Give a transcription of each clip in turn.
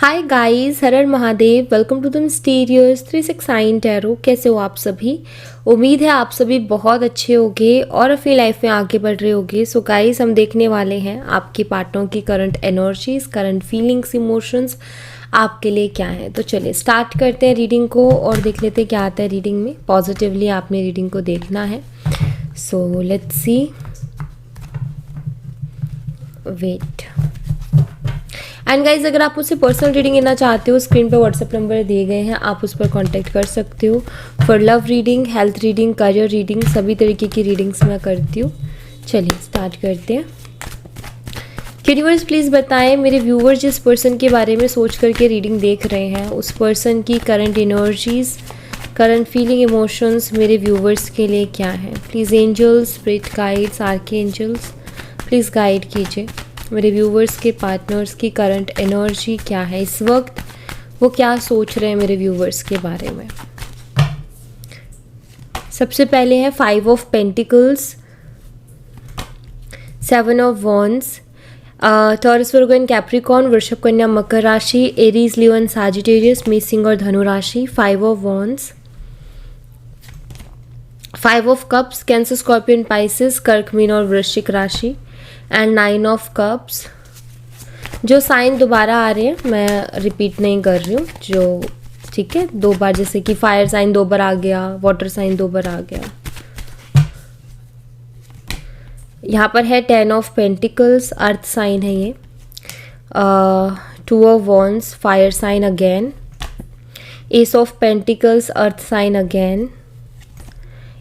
हाय guys, हर हर Mahadev. Welcome to the mysterious 369 tarot. कैसे हो आप सभी? उम्मीद है आप सभी बहुत अच्छे होंगे और अपनी लाइफ में आगे बढ़ रहे होंगे। सो गाइस, हम देखने वाले हैं आपके पार्टनर की current energies, current feelings, emotions आपके लिए क्या है। तो चलिए स्टार्ट करते हैं रीडिंग को और देख लेते हैं क्या आता है रीडिंग में। पॉजिटिवली आपने रीडिंग को देखना है। So let's see. Wait and guys, अगर आप मुझसे पर्सनल रीडिंग लेना चाहते हो, स्क्रीन पर व्हाट्सएप नंबर दिए गए हैं, आप उस पर कांटेक्ट कर सकते हो for love reading, health reading, career reading, सभी तरीके की रीडिंग्स मैं करती हूँ। चलिए स्टार्ट करते हैं। यूनिवर्स प्लीज़ बताएं मेरे व्यूवर्स जिस पर्सन के बारे में सोच करके रीडिंग देख रहे हैं, उस पर्सन की current energies, current feeling, emotions मेरे व्यूवर्स के लिए क्या है। Please angels, spirit guides, archangels please guide कीजिए मेरे व्यूवर्स के पार्टनर्स की करंट एनर्जी क्या है इस वक्त, वो क्या सोच रहे हैं मेरे व्यूवर्स के बारे में। सबसे पहले है 5 of pentacles, 7 of wands, taurus, Virgo and Capricorn, वृषभ, कन्या, मकर राशि, एरीज, लियो एंड सैजिटेरियस, मेष, सिंह और धनु राशि, 5 of wands, 5 of cups, cancer, scorpion, Pisces, कर्क, मीन और वृश्चिक राशि, एंड 9 ऑफ कप्स। जो साइन दोबारा आ रहे हैं मैं रिपीट नहीं कर रही हूँ, जो ठीक है 2 बार, जैसे कि फायर साइन 2 बार आ गया, वाटर साइन 2 बार आ गया। यहाँ पर है 10 ऑफ पेंटिकल्स, अर्थ साइन है ये, 2 of wands, fire sign again, ace of pentacles, earth sign again,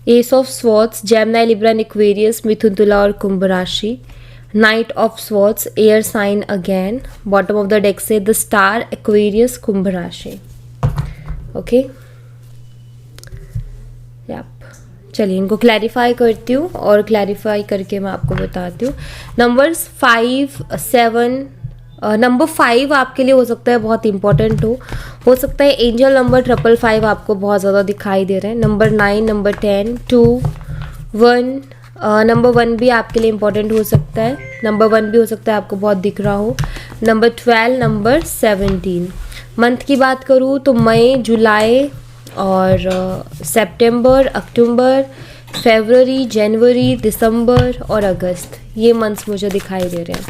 ace of swords, Gemini, Libra and Aquarius, Mithun, Tula और कुंभ राशि, knight of swords, air sign again, bottom of the deck से the star, Aquarius, Kumbh राशि। Okay, चलिए इनको clarify करती हूँ और clarify करके मैं आपको बताती हूँ। नंबर्स 5, 7, नंबर 5 आपके लिए हो सकता है बहुत इंपॉर्टेंट हो सकता है एंजल नंबर 555 आपको बहुत ज़्यादा दिखाई दे रहे हैं। नंबर 9, नंबर 10, 2, 1, नंबर 1 भी आपके लिए इंपॉर्टेंट हो सकता है। नंबर 1 भी हो सकता है आपको बहुत दिख रहा हो। Number 12, number 17। मंथ की बात करूँ तो मई, जुलाई और सितंबर, अक्टूबर, फरवरी, जनवरी, दिसंबर और अगस्त, ये मंथ्स मुझे दिखाई दे रहे हैं।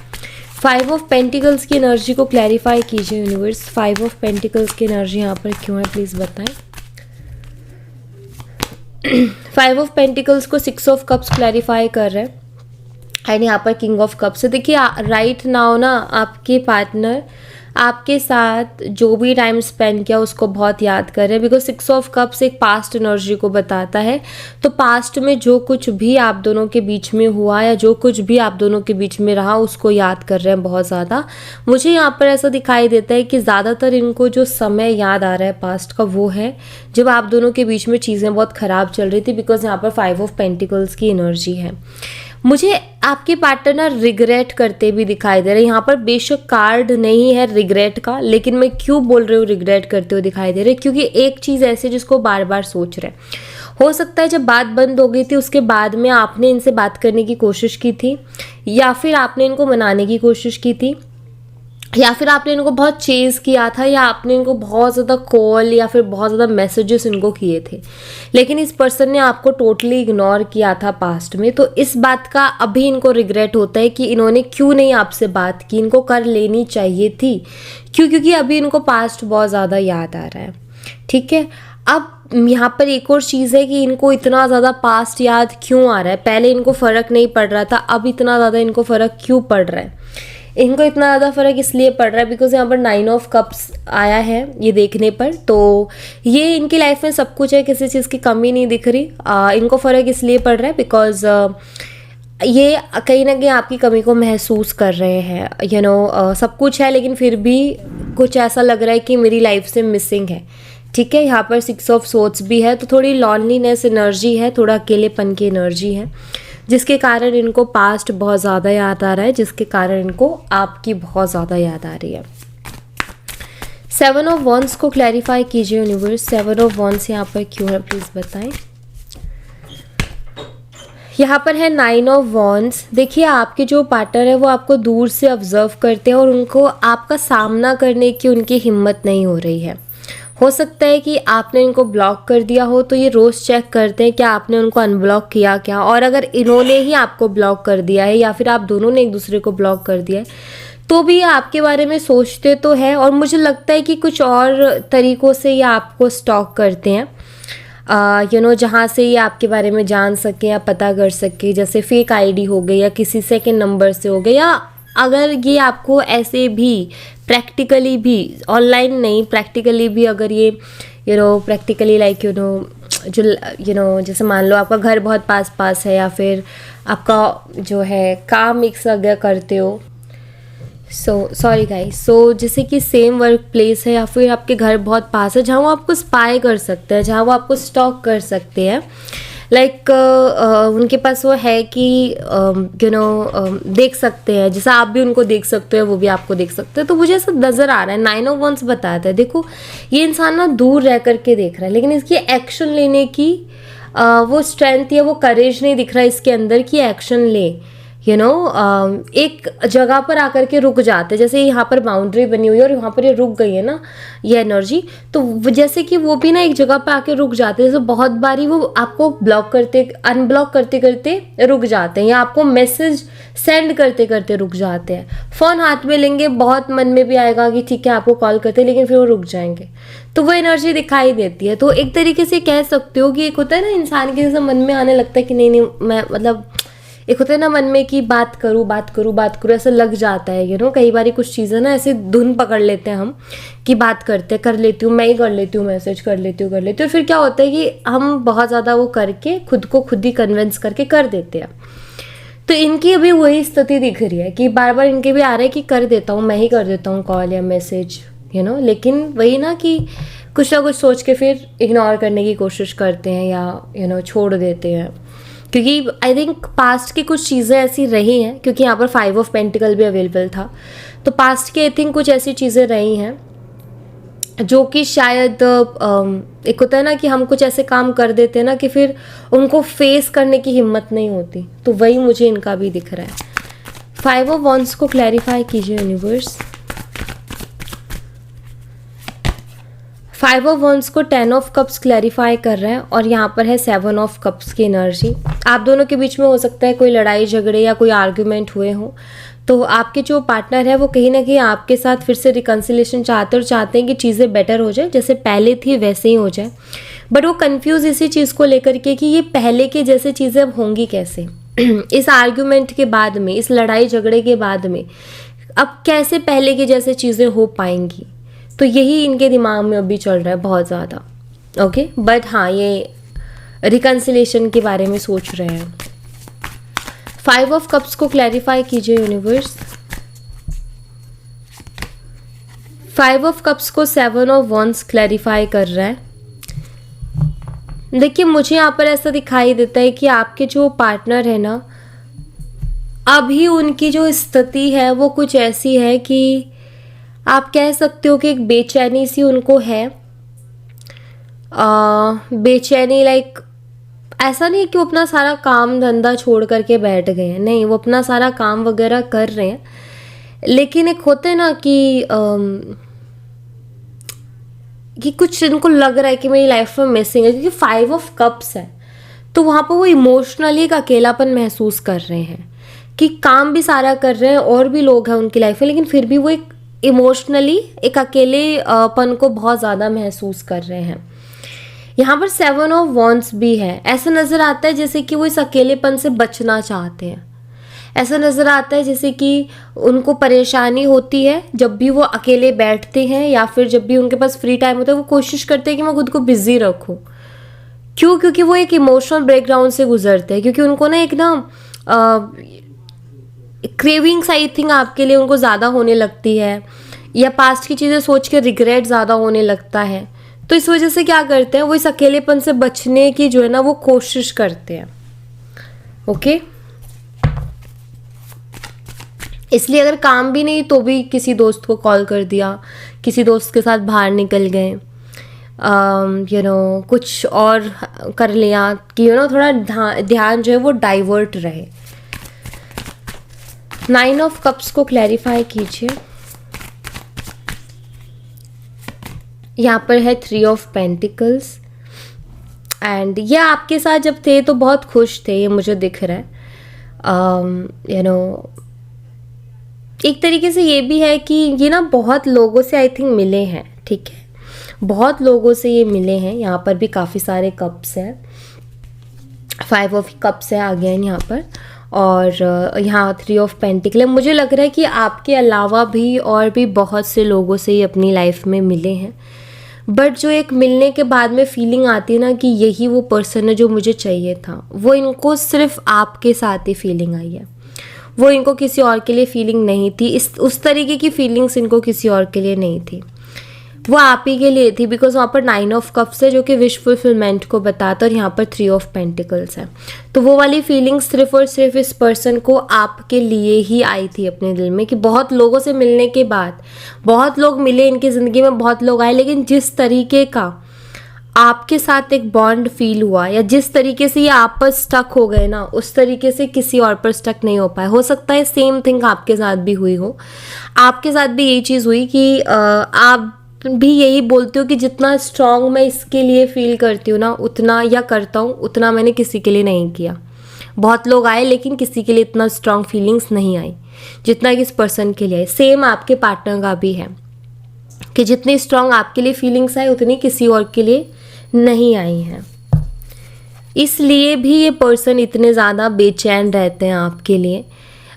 5 ऑफ पेंटिकल्स की एनर्जी को क्लैरिफाई कीजिए यूनिवर्स। 5 ऑफ पेंटिकल्स की एनर्जी यहाँ पर क्यों है प्लीज़ बताएं। 5 ऑफ पेंटिकल्स को 6 ऑफ कप्स क्लैरिफाई कर रहे हैं एंड यहाँ पर किंग ऑफ कप्स। देखिए राइट नाउ ना आपके पार्टनर आपके साथ जो भी टाइम स्पेंड किया उसको बहुत याद कर रहे हैं, बिकॉज 6 ऑफ कप्स एक पास्ट एनर्जी को बताता है। तो पास्ट में जो कुछ भी आप दोनों के बीच में हुआ या जो कुछ भी आप दोनों के बीच में रहा उसको याद कर रहे हैं बहुत ज़्यादा। मुझे यहाँ पर ऐसा दिखाई देता है कि ज़्यादातर इनको जो समय याद आ रहा है पास्ट का वो है जब आप दोनों के बीच में चीज़ें बहुत ख़राब चल रही थी, बिकॉज यहाँ पर 5 ऑफ पेंटिकल्स की एनर्जी है। मुझे आपके पार्टनर रिग्रेट करते भी दिखाई दे रहे हैं। यहाँ पर बेशक कार्ड नहीं है रिग्रेट का, लेकिन मैं क्यों बोल रही हूँ रिग्रेट करते हुए दिखाई दे रहे, क्योंकि एक चीज़ ऐसी जिसको बार बार सोच रहे हैं। हो सकता है जब बात बंद हो गई थी उसके बाद में आपने इनसे बात करने की कोशिश की थी, या फिर आपने इनको मनाने की कोशिश की थी, या फिर आपने इनको बहुत चेज़ किया था, या आपने इनको बहुत ज़्यादा कॉल या फिर बहुत ज़्यादा मैसेजेस इनको किए थे, लेकिन इस पर्सन ने आपको टोटली इग्नोर किया था पास्ट में। तो इस बात का अभी इनको रिग्रेट होता है कि इन्होंने क्यों नहीं आपसे बात की, इनको कर लेनी चाहिए थी। क्योंकि अभी इनको पास्ट बहुत ज़्यादा याद आ रहा है। ठीक है, अब यहाँ पर एक और चीज़ है कि इनको इतना ज़्यादा पास्ट याद क्यों आ रहा है। पहले इनको फ़र्क नहीं पड़ रहा था, अब इतना ज़्यादा इनको फ़र्क क्यों पड़ रहा है। इनको इतना ज़्यादा फ़र्क इसलिए पड़ रहा है बिकॉज यहाँ पर 9 ऑफ कप्स आया है ये देखने पर। तो ये इनकी लाइफ में सब कुछ है, किसी चीज़ की कमी नहीं दिख रही। इनको फ़र्क इसलिए पड़ रहा है बिकॉज ये कहीं ना कहीं आपकी कमी को महसूस कर रहे हैं। सब कुछ है लेकिन फिर भी कुछ ऐसा लग रहा है कि मेरी लाइफ से मिसिंग है। ठीक है, यहाँ पर 6 ऑफ सोर्ड्स भी है, तो थोड़ी लॉनलीनेस एनर्जी है, थोड़ा अकेलेपन की एनर्जी है, जिसके कारण इनको पास्ट बहुत ज़्यादा याद आ रहा है, जिसके कारण इनको आपकी बहुत ज़्यादा याद आ रही है। 7 ऑफ वॉन्ड्स को क्लैरिफाई कीजिए यूनिवर्स। 7 ऑफ वॉन्ड्स यहाँ पर क्यों है प्लीज़ बताएं। यहाँ पर है 9 ऑफ वॉन्ड्स। देखिए आपके जो पार्टनर है वो आपको दूर से ऑब्जर्व करते हैं और उनको आपका सामना करने की उनकी हिम्मत नहीं हो रही है। हो सकता है कि आपने इनको ब्लॉक कर दिया हो, तो ये रोज़ चेक करते हैं क्या आपने उनको अनब्लॉक किया क्या, और अगर इन्होंने ही आपको ब्लॉक कर दिया है या फिर आप दोनों ने एक दूसरे को ब्लॉक कर दिया है, तो भी ये आपके बारे में सोचते तो है, और मुझे लगता है कि कुछ और तरीक़ों से ये आपको स्टॉक करते हैं, जहाँ से ये आपके बारे में जान सके या पता कर सके, जैसे फेक आईडी हो गई या किसी सेकंड नंबर से हो गया, या अगर ये आपको ऐसे भी प्रैक्टिकली भी, ऑनलाइन नहीं प्रैक्टिकली भी, अगर ये प्रैक्टिकली लाइक जो जैसे मान लो आपका घर बहुत पास पास है या फिर आपका जो है काम एक जगह करते हो, सॉरी गाइस, जैसे कि सेम वर्क प्लेस है या फिर आपके घर बहुत पास है जहाँ वो आपको स्पाई कर सकते हैं, जहाँ वो आपको स्टॉक कर सकते हैं, लाइक उनके पास वो है कि देख सकते हैं, जैसा आप भी उनको देख सकते हो वो भी आपको देख सकते हैं। तो मुझे ऐसा नज़र आ रहा है, 9 ऑफ वॉन्ड्स बताता है, देखो ये इंसान ना दूर रह करके देख रहा है, लेकिन इसकी एक्शन लेने की वो स्ट्रेंथ या वो करेज नहीं दिख रहा है इसके अंदर कि एक्शन ले। एक जगह पर आकर के रुक जाते, जैसे यहाँ पर बाउंड्री बनी हुई है और यहाँ पर ये रुक गई है ना ये एनर्जी, तो जैसे कि वो भी ना एक जगह पर आके रुक जाते हैं। जैसे बहुत बारी वो आपको अनब्लॉक करते करते रुक जाते हैं, या आपको मैसेज सेंड करते करते रुक जाते हैं। फ़ोन हाथ में लेंगे, बहुत मन में भी आएगा कि ठीक है आपको कॉल करते हैं, लेकिन फिर वो रुक जाएंगे, तो वो एनर्जी दिखाई देती है। तो एक तरीके से कह सकते हो कि एक होता है ना इंसान के जैसे मन में आने लगता है कि नहीं मैं मतलब एक होता है ना मन में कि बात करूँ ऐसा लग जाता है। कई बार कुछ चीज़ें ना ऐसे धुन पकड़ लेते हैं हम कि बात करते कर लेती हूँ, मैं ही कर लेती हूँ, मैसेज कर लेती हूँ, और फिर क्या होता है कि हम बहुत ज़्यादा वो करके खुद को खुद ही कन्विंस करके कर देते हैं। तो इनकी अभी वही स्थिति दिख रही है कि बार बार इनके भी आ रहा है कि कर देता हूँ, मैं ही कर देता हूँ कॉल या मैसेज, लेकिन वही ना कि कुछ ना कुछ सोच के फिर इग्नोर करने की कोशिश करते हैं या छोड़ देते हैं, क्योंकि आई थिंक पास्ट की कुछ चीज़ें ऐसी रही हैं, क्योंकि यहाँ पर 5 ऑफ पेंटिकल भी अवेलेबल था, तो पास्ट की आई थिंक कुछ ऐसी चीज़ें रही हैं जो कि शायद एक होता है ना कि हम कुछ ऐसे काम कर देते हैं ना कि फिर उनको फेस करने की हिम्मत नहीं होती, तो वही मुझे इनका भी दिख रहा है। 5 ऑफ वॉन्ड्स को क्लैरिफाई कीजिए यूनिवर्स। 5 ऑफ वॉन्ड्स को 10 ऑफ कप्स क्लैरिफाई कर रहा है, और यहाँ पर है 7 ऑफ कप्स की एनर्जी। आप दोनों के बीच में हो सकता है कोई लड़ाई झगड़े या कोई आर्ग्यूमेंट हुए हो, तो आपके जो पार्टनर है वो कहीं ना कहीं आपके साथ फिर से रिकन्सिलेशन चाहते हैं कि चीज़ें बेटर हो जाए, जैसे पहले थी वैसे ही हो जाए, बट वो कंफ्यूज इसी चीज़ को लेकर के कि ये पहले के जैसे चीज़ें अब होंगी कैसे इस आर्ग्यूमेंट के बाद में, इस लड़ाई झगड़े के बाद में अब कैसे पहले की जैसे चीज़ें हो पाएंगी। तो यही इनके दिमाग में अभी चल रहा है बहुत ज़्यादा। ओके, बट हाँ ये रिकन्सिलेशन के बारे में सोच रहे हैं। 5 ऑफ कप्स को क्लैरिफाई कीजिए यूनिवर्स। 5 ऑफ कप्स को 7 ऑफ वॉन्ड्स क्लैरिफाई कर रहा है। देखिए मुझे यहाँ पर ऐसा दिखाई देता है कि आपके जो पार्टनर है ना, अभी उनकी जो स्थिति है वो कुछ ऐसी है कि आप कह सकते हो कि एक बेचैनी सी उनको है। बेचैनी लाइक ऐसा नहीं कि वो अपना सारा काम धंधा छोड़ करके बैठ गए हैं, नहीं, वो अपना सारा काम वगैरह कर रहे हैं, लेकिन एक होता है ना कि कुछ इनको लग रहा है कि मेरी लाइफ में मिसिंग है, क्योंकि 5 ऑफ कप्स है, तो वहाँ पर वो इमोशनली एक अकेलापन महसूस कर रहे हैं कि काम भी सारा कर रहे हैं और भी लोग हैं उनकी लाइफ में, लेकिन फिर भी वो एक इमोशनली एक अकेलेपन को बहुत ज़्यादा महसूस कर रहे हैं। यहाँ पर 7 ऑफ वॉन्ड्स भी है। ऐसा नज़र आता है जैसे कि वो इस अकेलेपन से बचना चाहते हैं। ऐसा नज़र आता है जैसे कि उनको परेशानी होती है जब भी वो अकेले बैठते हैं, या फिर जब भी उनके पास फ्री टाइम होता है वो कोशिश करते हैं कि मैं खुद को बिजी रखूं। क्यों? क्योंकि वो एक इमोशनल ब्रेकडाउन से गुजरते हैं, क्योंकि उनको ना एक क्रेविंग्स आई थिंक आपके लिए उनको ज़्यादा होने लगती है, या पास्ट की चीज़ें सोच के रिग्रेट ज़्यादा होने लगता है। तो इस वजह से क्या करते हैं, वो इस अकेलेपन से बचने की जो है ना वो कोशिश करते हैं। ओके, इसलिए अगर काम भी नहीं तो भी किसी दोस्त को कॉल कर दिया, किसी दोस्त के साथ बाहर निकल गए, कुछ और कर लिया कि थोड़ा ध्यान जो है वो डाइवर्ट रहे। 9 ऑफ कप्स को क्लैरिफाई कीजिए। यहाँ पर है 3 ऑफ पेंटिकल्स एंड ये आपके साथ जब थे तो बहुत खुश थे, ये मुझे दिख रहा है। एक तरीके से ये भी है कि ये ना बहुत लोगों से आई थिंक मिले हैं, ठीक है, बहुत लोगों से ये मिले हैं। यहाँ पर भी काफ़ी सारे कप्स हैं, 5 ऑफ कप्स है आगे यहाँ पर, और यहाँ 3 ऑफ पेंटिकल। मुझे लग रहा है कि आपके अलावा भी और भी बहुत से लोगों से ये अपनी लाइफ में मिले हैं, बट जो एक मिलने के बाद में फीलिंग आती है ना कि यही वो पर्सन है जो मुझे चाहिए था, वो इनको सिर्फ आपके साथ ही फीलिंग आई है, वो इनको किसी और के लिए फीलिंग नहीं थी। उस तरीके की फीलिंग्स इनको किसी और के लिए नहीं थी, वो आप ही के लिए थी, बिकॉज वहाँ पर 9 ऑफ कप्स है जो कि विश फुलफिलमेंट को बताता है, और यहाँ पर 3 ऑफ पेंटिकल्स है। तो वो वाली फीलिंग्स सिर्फ और सिर्फ इस पर्सन को आपके लिए ही आई थी अपने दिल में, कि बहुत लोगों से मिलने के बाद, बहुत लोग मिले इनकी ज़िंदगी में, बहुत लोग आए, लेकिन जिस तरीके का आपके साथ एक बॉन्ड फील हुआ या जिस तरीके से ये आपस स्टक हो गए ना, उस तरीके से किसी और पर स्टक नहीं हो पाए। हो सकता है सेम थिंग आपके साथ भी हुई हो, आपके साथ भी यही चीज़ हुई कि आप भी यही बोलते हो कि जितना स्ट्रॉन्ग मैं इसके लिए फील करती हूँ ना, उतना या करता हूँ, उतना मैंने किसी के लिए नहीं किया। बहुत लोग आए लेकिन किसी के लिए इतना स्ट्रॉन्ग फीलिंग्स नहीं आई जितना कि इस पर्सन के लिए आई। सेम आपके पार्टनर का भी है कि जितनी स्ट्रॉन्ग आपके लिए फीलिंग्स आई उतनी किसी और के लिए नहीं आई हैं। इसलिए भी ये पर्सन इतने ज़्यादा बेचैन रहते हैं आपके लिए।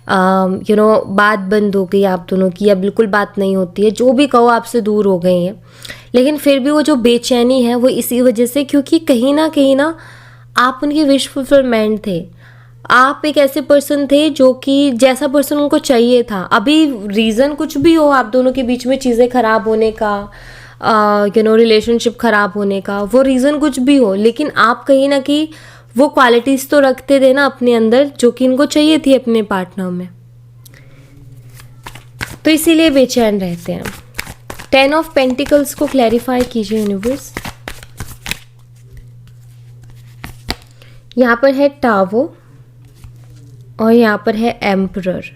बात बंद हो गई आप दोनों की, या बिल्कुल बात नहीं होती है, जो भी कहो आपसे दूर हो गई हैं, लेकिन फिर भी वो जो बेचैनी है वो इसी वजह से, क्योंकि कहीं ना आप उनकी विश फुलफिलमेंट थे। आप एक ऐसे पर्सन थे जो कि जैसा पर्सन उनको चाहिए था। अभी रीज़न कुछ भी हो आप दोनों के बीच में, चीज़ें ख़राब होने का, रिलेशनशिप ख़राब होने का, वो रीज़न कुछ भी हो, लेकिन आप कहीं ना कहीं वो क्वालिटीज़ तो रखते थे ना अपने अंदर जो कि इनको चाहिए थी अपने पार्टनर में, तो इसीलिए बेचैन रहते हैं। 10 ऑफ पेंटिकल्स को क्लैरिफाई कीजिए यूनिवर्स। यहाँ पर है टावर और यहाँ पर है एम्परर।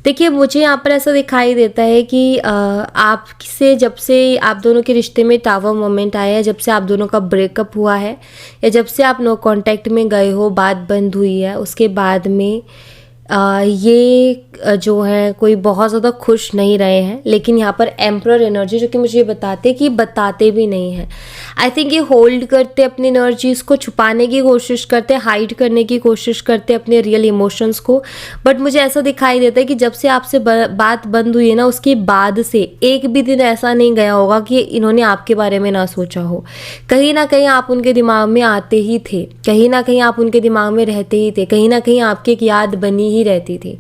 देखिए मुझे यहाँ पर ऐसा दिखाई देता है कि आपसे जब से आप दोनों के रिश्ते में टावर मोमेंट आया है, जब से आप दोनों का ब्रेकअप हुआ है या जब से आप नो कांटेक्ट में गए हो, बात बंद हुई है, उसके बाद में ये जो है कोई बहुत ज़्यादा खुश नहीं रहे हैं। लेकिन यहाँ पर एम्परर एनर्जी जो कि मुझे ये बताते कि बताते भी नहीं हैं। आई थिंक ये होल्ड करते अपनी एनर्जीज़ को, छुपाने की कोशिश करते, हाइड करने की कोशिश करते अपने रियल इमोशंस को। बट मुझे ऐसा दिखाई देता है कि जब से आपसे बात बंद हुई है ना, उसके बाद से एक भी दिन ऐसा नहीं गया होगा कि इन्होंने आपके बारे में ना सोचा हो। कहीं ना कहीं आप उनके दिमाग में आते ही थे, कहीं ना कहीं आप उनके दिमाग में रहते ही थे, कहीं ना कहीं आपकी एक याद बनी ही रहती थी,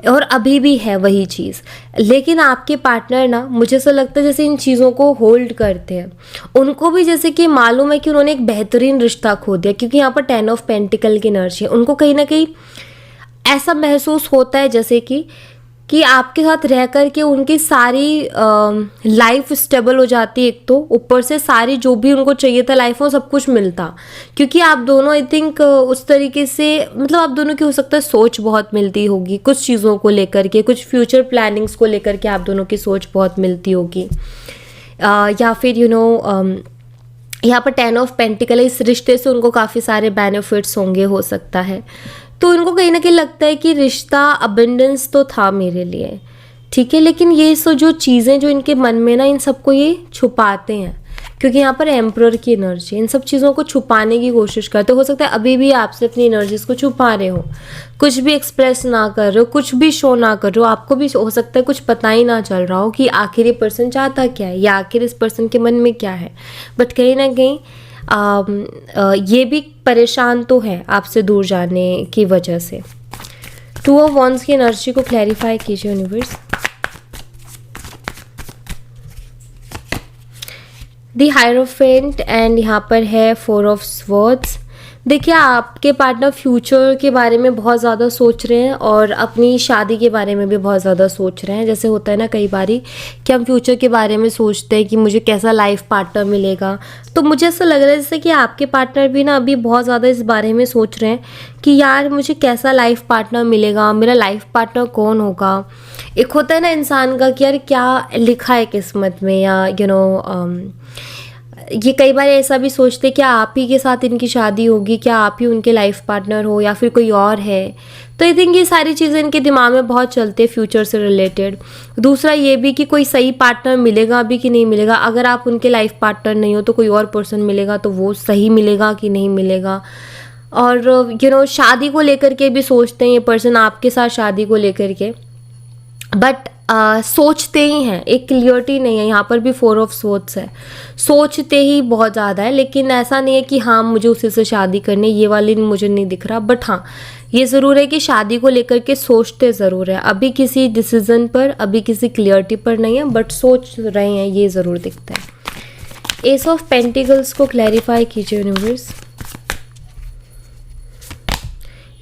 और अभी भी है वही चीज़। लेकिन आपके पार्टनर ना, मुझे ऐसा लगता है जैसे इन चीज़ों को होल्ड करते हैं। उनको भी जैसे कि मालूम है कि उन्होंने एक बेहतरीन रिश्ता खो दिया, क्योंकि यहाँ पर 10 ऑफ पेंटिकल की एनर्जी है। उनको कहीं ना कहीं ऐसा महसूस होता है जैसे कि आपके साथ रह कर के उनकी सारी लाइफ स्टेबल हो जाती है। एक तो ऊपर से सारी जो भी उनको चाहिए था लाइफ में सब कुछ मिलता, क्योंकि आप दोनों आई थिंक उस तरीके से, मतलब आप दोनों की हो सकता है सोच बहुत मिलती होगी कुछ चीज़ों को लेकर के, कुछ फ्यूचर प्लानिंग्स को लेकर के आप दोनों की सोच बहुत मिलती होगी। या फिर यहाँ पर 10 ऑफ पेंटिकल, इस रिश्ते से उनको काफ़ी सारे बेनिफिट्स होंगे, हो सकता है। तो इनको कहीं ना कहीं लगता है कि रिश्ता अबंडेंस तो था मेरे लिए, ठीक है, लेकिन ये सो जो चीज़ें जो इनके मन में ना, इन सबको ये छुपाते हैं, क्योंकि यहाँ पर एम्परर की एनर्जी, इन सब चीज़ों को छुपाने की कोशिश करते हो सकता है अभी भी आपसे अपनी एनर्जीज को छुपा रहे हो, कुछ भी एक्सप्रेस ना कर रहे हो, कुछ भी शो ना कर रहे हो। आपको भी हो सकता है कुछ पता ही ना चल रहा हो कि आखिर ये पर्सन चाहता क्या है या आखिर इस पर्सन के मन में क्या है। बट कहीं ना कहीं ये भी परेशान तो है आपसे दूर जाने की वजह से। 2 ऑफ वॉन्ड्स की एनर्जी को क्लैरिफाई कीजिए यूनिवर्स। द हायरोफेंट एंड यहाँ पर है 4 ऑफ स्वॉर्ड्स। देखिए, आपके पार्टनर फ्यूचर के बारे में बहुत ज़्यादा सोच रहे हैं और अपनी शादी के बारे में भी बहुत ज़्यादा सोच रहे हैं। जैसे होता है ना कई बारी कि हम फ्यूचर के बारे में सोचते हैं कि मुझे कैसा लाइफ पार्टनर मिलेगा। तो मुझे ऐसा लग रहा है जैसे कि आपके पार्टनर भी ना अभी बहुत ज़्यादा इस बारे में सोच रहे हैं कि यार मुझे कैसा लाइफ पार्टनर मिलेगा, मेरा लाइफ पार्टनर कौन होगा। एक होता है ना इंसान का कि यार क्या लिखा है किस्मत में, या ये कई बार ऐसा भी सोचते हैं क्या आप ही के साथ इनकी शादी होगी, क्या आप ही उनके लाइफ पार्टनर हो या फिर कोई और है। तो आई थिंक ये सारी चीज़ें इनके दिमाग में बहुत चलते हैं फ्यूचर से रिलेटेड। दूसरा ये भी कि कोई सही पार्टनर मिलेगा अभी कि नहीं मिलेगा। अगर आप उनके लाइफ पार्टनर नहीं हो तो कोई और पर्सन मिलेगा, तो वो सही मिलेगा कि नहीं मिलेगा। और शादी को लेकर के भी सोचते हैं ये पर्सन आपके साथ शादी को लेकर के, बट सोचते ही हैं, एक क्लियरिटी नहीं है। यहाँ पर भी 4 ऑफ स्वॉर्ड्स है, सोचते ही बहुत ज़्यादा है, लेकिन ऐसा नहीं है कि हाँ मुझे उसी से शादी करनी, ये वाली मुझे नहीं दिख रहा। बट हाँ ये ज़रूर है कि शादी को लेकर के सोचते ज़रूर है, अभी किसी डिसीजन पर, अभी किसी क्लियरिटी पर नहीं है, बट सोच रहे हैं, ये ज़रूर दिखता है। एस ऑफ पेंटिकल्स को क्लैरिफाई कीजिए यूनिवर्स।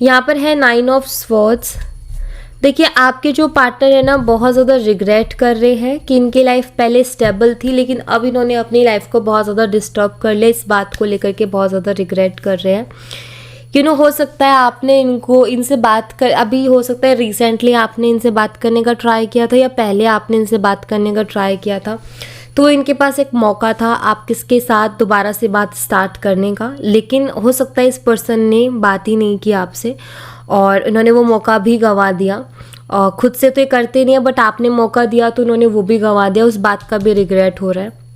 यहाँ पर है 9 ऑफ स्वॉर्ड्स। देखिए, आपके जो पार्टनर है ना बहुत ज़्यादा रिग्रेट कर रहे हैं कि इनकी लाइफ पहले स्टेबल थी, लेकिन अब इन्होंने अपनी लाइफ को बहुत ज़्यादा डिस्टर्ब कर लिया। इस बात को लेकर के बहुत ज़्यादा रिग्रेट कर रहे हैं। हो सकता है आपने इनसे बात कर, अभी हो सकता है रिसेंटली आपने इनसे बात करने का ट्राई किया था, या पहले आपने इनसे बात करने का ट्राई किया था, तो इनके पास एक मौका था आप किसके साथ दोबारा से बात स्टार्ट करने का। लेकिन हो सकता है इस पर्सन ने बात ही नहीं की आपसे और इन्होंने वो मौका भी गंवा दिया। और खुद से तो ये करते नहीं है, बट आपने मौका दिया तो उन्होंने वो भी गंवा दिया, उस बात का भी रिग्रेट हो रहा है।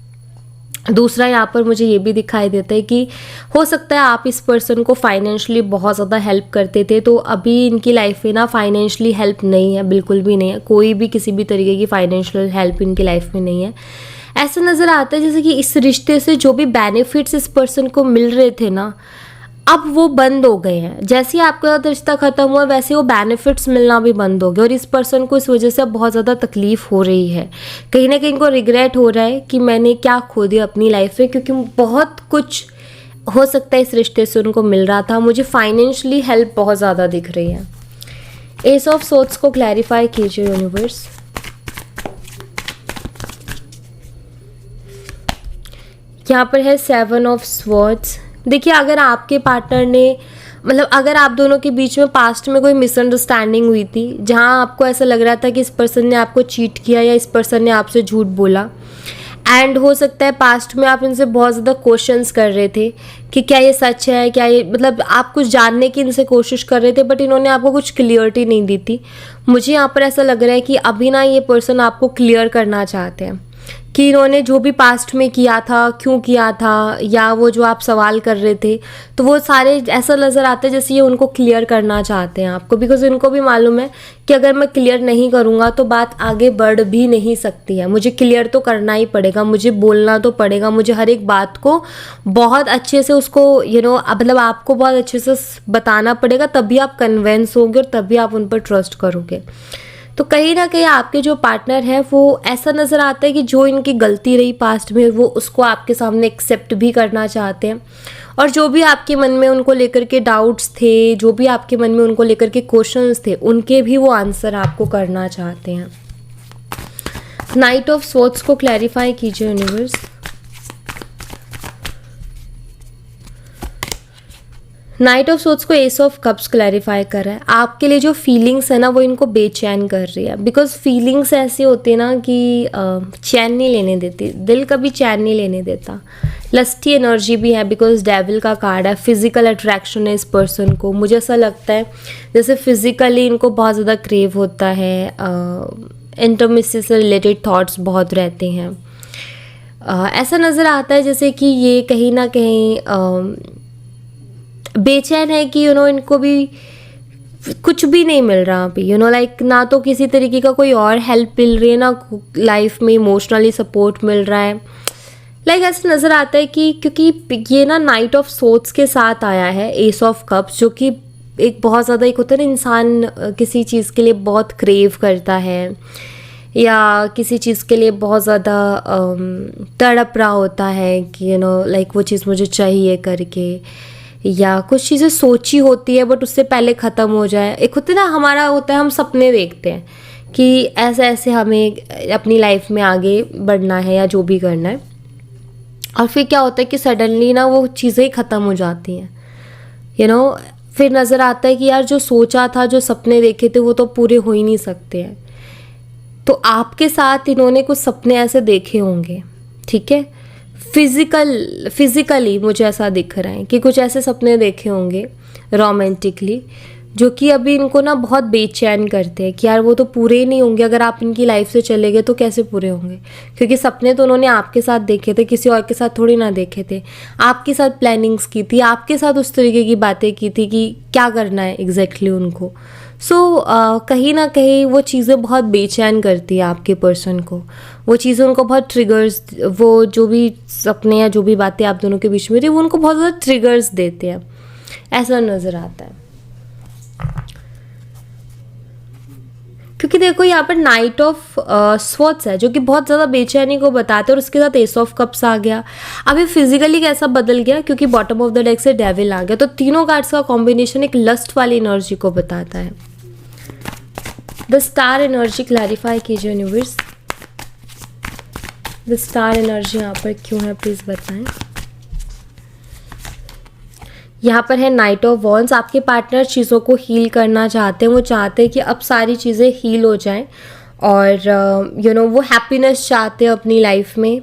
दूसरा यहाँ पर मुझे ये भी दिखाई देता है कि हो सकता है आप इस पर्सन को फाइनेंशियली बहुत ज़्यादा हेल्प करते थे, तो अभी इनकी लाइफ में ना फाइनेंशियली हेल्प नहीं है, बिल्कुल भी नहीं है। कोई भी किसी भी तरीके की फाइनेंशियल हेल्प इनकी लाइफ में नहीं है। ऐसा नज़र आता है जैसे कि इस रिश्ते से जो भी बेनिफिट्स इस पर्सन को मिल रहे थे ना, अब वो बंद हो गए हैं। जैसे ही आपका रिश्ता ख़त्म हुआ वैसे वो बेनिफिट्स मिलना भी बंद हो गए, और इस पर्सन को इस वजह से अब बहुत ज़्यादा तकलीफ़ हो रही है। कहीं ना कहीं इनको रिग्रेट हो रहा है कि मैंने क्या खो दिया अपनी लाइफ में, क्योंकि बहुत कुछ हो सकता है इस रिश्ते से उनको मिल रहा था। मुझे फाइनेंशियली हेल्प बहुत ज़्यादा दिख रही है। एस ऑफ सोर्ड्स को क्लैरिफाई कीजिए यूनिवर्स। यहाँ पर है 7 ऑफ स्वॉर्ड्स। देखिए, अगर आपके पार्टनर ने अगर आप दोनों के बीच में पास्ट में कोई मिसअंडरस्टैंडिंग हुई थी, जहाँ आपको ऐसा लग रहा था कि इस पर्सन ने आपको चीट किया या इस पर्सन ने आपसे झूठ बोला, एंड हो सकता है पास्ट में आप इनसे बहुत ज़्यादा क्वेश्चंस कर रहे थे कि क्या ये सच है, क्या ये आप कुछ जानने की इनसे कोशिश कर रहे थे, बट इन्होंने आपको कुछ क्लियरिटी नहीं दी थी। मुझे यहाँ पर ऐसा लग रहा है कि अभी ना ये पर्सन आपको क्लियर करना चाहते हैं कि इन्होंने जो भी पास्ट में किया था, क्यों किया था, या वो जो आप सवाल कर रहे थे, तो वो सारे ऐसा नज़र आता है जैसे ये उनको क्लियर करना चाहते हैं आपको। बिकॉज इनको भी मालूम है कि अगर मैं क्लियर नहीं करूँगा तो बात आगे बढ़ भी नहीं सकती है। मुझे क्लियर तो करना ही पड़ेगा, मुझे बोलना तो पड़ेगा, मुझे हर एक बात को बहुत अच्छे से उसको आपको बहुत अच्छे से बताना पड़ेगा, तभी आप कन्विंस होंगे और तभी आप उन पर ट्रस्ट करोगे। तो कहीं ना कहीं आपके जो पार्टनर है वो ऐसा नज़र आता है कि जो इनकी गलती रही पास्ट में वो उसको आपके सामने एक्सेप्ट भी करना चाहते हैं, और जो भी आपके मन में उनको लेकर के डाउट्स थे, जो भी आपके मन में उनको लेकर के क्वेश्चंस थे, उनके भी वो आंसर आपको करना चाहते हैं। नाइट ऑफ स्वॉर्ड्स को क्लैरिफाई कीजिए यूनिवर्स। नाइट ऑफ सोर्ड्स को एस ऑफ कप्स क्लैरिफाई कर रहा है। आपके लिए जो फीलिंग्स है ना वो इनको बेचैन कर रही है, बिकॉज फीलिंग्स ऐसी होती है ना कि चैन नहीं लेने देती, दिल कभी चैन नहीं लेने देता। लस्टी एनर्जी भी है बिकॉज डेविल का कार्ड है। फिजिकल अट्रैक्शन है इस पर्सन को, मुझे ऐसा लगता है जैसे फिजिकली इनको बहुत ज़्यादा क्रेव होता है, इंटरमिसी से रिलेटेड थॉट्स बहुत रहते हैं। ऐसा नज़र आता है जैसे कि ये कहीं ना कहीं बेचैन है कि इनको भी कुछ भी नहीं मिल रहा अभी, ना तो किसी तरीके का कोई और हेल्प मिल रही है, ना लाइफ में इमोशनली सपोर्ट मिल रहा है। ऐसा नज़र आता है कि क्योंकि ये ना नाइट ऑफ सोर्ड्स के साथ आया है एस ऑफ कप्स, जो कि एक बहुत ज़्यादा एक होता है ना इंसान किसी चीज़ के लिए बहुत क्रेव करता है या किसी चीज़ के लिए बहुत ज़्यादा तड़प रहा होता है कि वो चीज़ मुझे चाहिए करके, या कुछ चीज़ें सोची होती है बट उससे पहले ख़त्म हो जाए। एक होता है ना, हमारा होता है हम सपने देखते हैं कि ऐसे ऐसे हमें अपनी लाइफ में आगे बढ़ना है या जो भी करना है, और फिर क्या होता है कि सडनली ना वो चीज़ें ही ख़त्म हो जाती हैं, फिर नज़र आता है कि यार जो सोचा था, जो सपने देखे थे वो तो पूरे हो ही नहीं सकते हैं। तो आपके साथ इन्होंने कुछ सपने ऐसे देखे होंगे, ठीक है, फिज़िकली मुझे ऐसा दिख रहा है कि कुछ ऐसे सपने देखे होंगे रोमांटिकली, जो कि अभी इनको ना बहुत बेचैन करते हैं कि यार वो तो पूरे ही नहीं होंगे, अगर आप इनकी लाइफ से चले गए तो कैसे पूरे होंगे, क्योंकि सपने तो उन्होंने आपके साथ देखे थे, किसी और के साथ थोड़ी ना देखे थे। आपके साथ प्लानिंग्स की थी, आपके साथ उस तरीके की बातें की थी कि क्या करना है एग्जैक्टली उनको। कहीं ना कहीं वो चीज़ें बहुत बेचैन करती है आपके पर्सन को, वो चीज़ें उनको बहुत ट्रिगर्स, वो जो भी सपने या जो भी बातें आप दोनों के बीच में रही वो उनको बहुत ज़्यादा ट्रिगर्स देते हैं, ऐसा नज़र आता है। क्योंकि देखो यहाँ पर नाइट ऑफ स्वॉर्ड्स है जो कि बहुत ज़्यादा बेचैनी को बताते हैं, और उसके साथ एस ऑफ कप्स आ गया। अब ये फिजिकली कैसा बदल गया, क्योंकि बॉटम ऑफ द डेक से डेविल आ गया, तो तीनों कार्ड्स का कॉम्बिनेशन एक लस्ट वाली एनर्जी को बताता है। द स्टार एनर्जी क्लैरिफाई कीजिए यूनिवर्स, द स्टार एनर्जी यहाँ पर क्यों है प्लीज़ बताएं। यहाँ पर है नाइट ऑफ वॉन्ड्स। आपके पार्टनर चीज़ों को हील करना चाहते हैं, वो चाहते हैं कि अब सारी चीज़ें हील हो जाएं, और वो हैप्पीनेस चाहते हैं अपनी लाइफ में,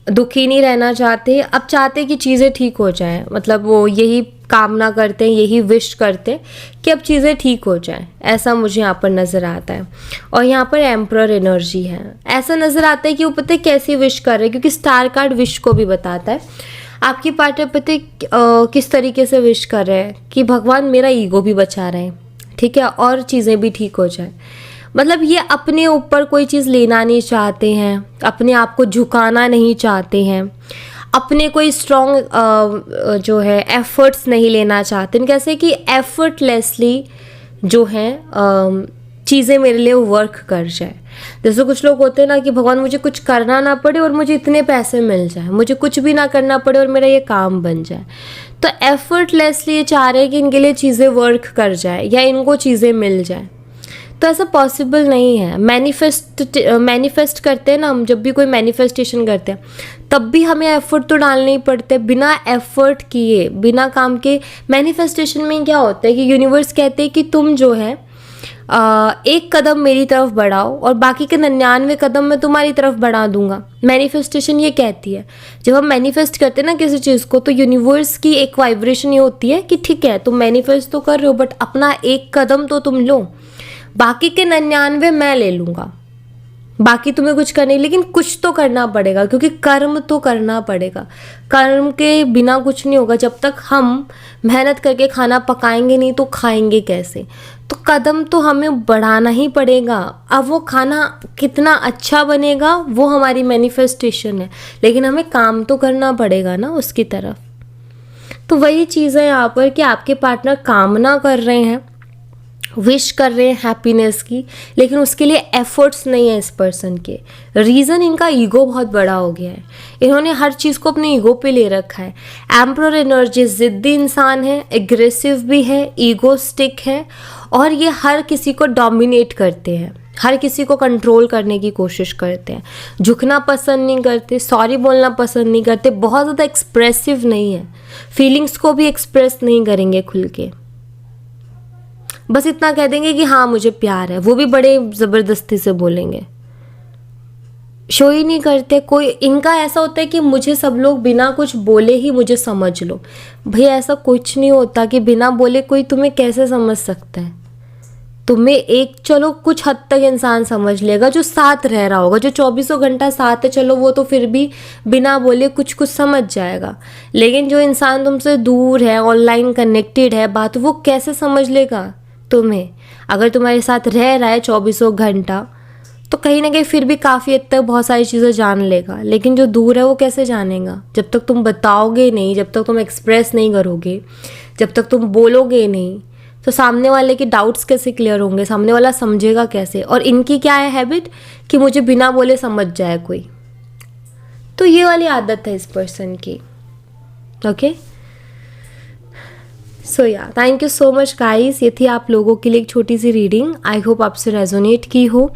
दुखी नहीं रहना चाहते, अब चाहते हैं कि चीज़ें ठीक हो जाएं, मतलब वो यही कामना करते हैं, यही विश करते हैं कि अब चीज़ें ठीक हो जाएं, ऐसा मुझे यहाँ पर नज़र आता है। और यहाँ पर एम्परर एनर्जी है, ऐसा नज़र आता है कि वो पता है कैसी विश कर रहे हैं, क्योंकि स्टार कार्ड विश को भी बताता है। आपकी पार्टनर पता किस तरीके से विश कर रहे हैं कि भगवान मेरा ईगो भी बचा रहे हैं, ठीक है, और चीज़ें भी ठीक हो जाए। मतलब ये अपने ऊपर कोई चीज़ लेना नहीं चाहते हैं, अपने आप को झुकाना नहीं चाहते हैं, अपने कोई स्ट्रॉन्ग जो है एफर्ट्स नहीं लेना चाहते हैं, कैसे कि एफर्टलेसली जो है चीज़ें मेरे लिए वर्क कर जाए। जैसे कुछ लोग होते हैं ना कि भगवान मुझे कुछ करना ना पड़े और मुझे इतने पैसे मिल जाए, मुझे कुछ भी ना करना पड़े और मेरा ये काम बन जाए। तो एफर्टलेसली ये चाह रहे हैं कि इनके लिए चीज़ें वर्क कर जाए या इनको चीज़ें मिल जाए, तो ऐसा पॉसिबल नहीं है। मैनिफेस्ट करते हैं ना हम, जब भी कोई मैनिफेस्टेशन करते हैं तब भी हमें एफर्ट तो डालने ही पड़ते हैं। बिना एफर्ट किए, बिना काम के मैनिफेस्टेशन में क्या होता है कि यूनिवर्स कहते हैं कि तुम जो है एक कदम मेरी तरफ बढ़ाओ और बाकी के 99 कदम मैं तुम्हारी तरफ बढ़ा दूंगा। मैनिफेस्टेशन ये कहती है, जब हम मैनिफेस्ट करते हैं ना किसी चीज़ को, तो यूनिवर्स की एक वाइब्रेशन ये होती है कि ठीक है तुम मैनिफेस्ट तो कर रहे हो बट अपना एक कदम तो तुम लो, बाकी के 99 मैं ले लूँगा, बाकी तुम्हें कुछ करने, लेकिन कुछ तो करना पड़ेगा, क्योंकि कर्म तो करना पड़ेगा। कर्म के बिना कुछ नहीं होगा। जब तक हम मेहनत करके खाना पकाएंगे नहीं तो खाएंगे कैसे? तो कदम तो हमें बढ़ाना ही पड़ेगा। अब वो खाना कितना अच्छा बनेगा वो हमारी मैनिफेस्टेशन है, लेकिन हमें काम तो करना पड़ेगा ना उसकी तरफ। तो वही चीज़ है यहाँ पर कि आपके पार्टनर कामना कर रहे हैं, विश कर रहे हैं हैप्पीनेस की, लेकिन उसके लिए एफर्ट्स नहीं है इस पर्सन के। रीज़न इनका ईगो बहुत बड़ा हो गया है, इन्होंने हर चीज़ को अपने ईगो पे ले रखा है। एम्परर एनर्जी ज़िद्दी इंसान है, एग्रेसिव भी है, ईगोस्टिक है, और ये हर किसी को डोमिनेट करते हैं, हर किसी को कंट्रोल करने की कोशिश करते हैं, झुकना पसंद नहीं करते, सॉरी बोलना पसंद नहीं करते, बहुत ज़्यादा एक्सप्रेसिव नहीं है, फीलिंग्स को भी एक्सप्रेस नहीं करेंगे खुल के, बस इतना कह देंगे कि हाँ मुझे प्यार है, वो भी बड़े ज़बरदस्ती से बोलेंगे, शो ही नहीं करते कोई। इनका ऐसा होता है कि मुझे सब लोग बिना कुछ बोले ही मुझे समझ लो। भैया ऐसा कुछ नहीं होता कि बिना बोले कोई तुम्हें कैसे समझ सकता है। तुम्हें एक चलो कुछ हद तक इंसान समझ लेगा जो साथ रह रहा होगा, जो 24 घंटा साथ है, चलो वो तो फिर भी बिना बोले कुछ कुछ समझ जाएगा, लेकिन जो इंसान तुमसे दूर है, ऑनलाइन कनेक्टेड है बात, वो कैसे समझ लेगा तुम्हें? अगर तुम्हारे साथ रह रहा है 24 घंटा तो कहीं ना कहीं फिर भी काफ़ी हद तक बहुत सारी चीज़ें जान लेगा, लेकिन जो दूर है वो कैसे जानेगा? जब तक तुम बताओगे नहीं, जब तक तुम एक्सप्रेस नहीं करोगे, जब तक तुम बोलोगे नहीं, तो सामने वाले के डाउट्स कैसे क्लियर होंगे? सामने वाला समझेगा कैसे? और इनकी क्या है हैबिट कि मुझे बिना बोले समझ जाए कोई, तो ये वाली आदत है इस पर्सन की। ओके, सो या thank you so much guys, ये थी आप लोगों के लिए एक छोटी सी रीडिंग। आई होप आपसे रेजोनेट की हो,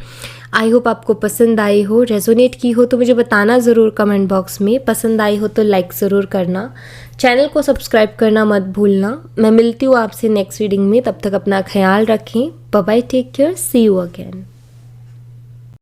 आई होप आपको पसंद आई हो। रेजोनेट की हो तो मुझे बताना ज़रूर कमेंट बॉक्स में, पसंद आई हो तो लाइक ज़रूर करना, चैनल को सब्सक्राइब करना मत भूलना। मैं मिलती हूँ आपसे नेक्स्ट रीडिंग में, तब तक अपना ख्याल रखें। Bye bye, take care, see you again.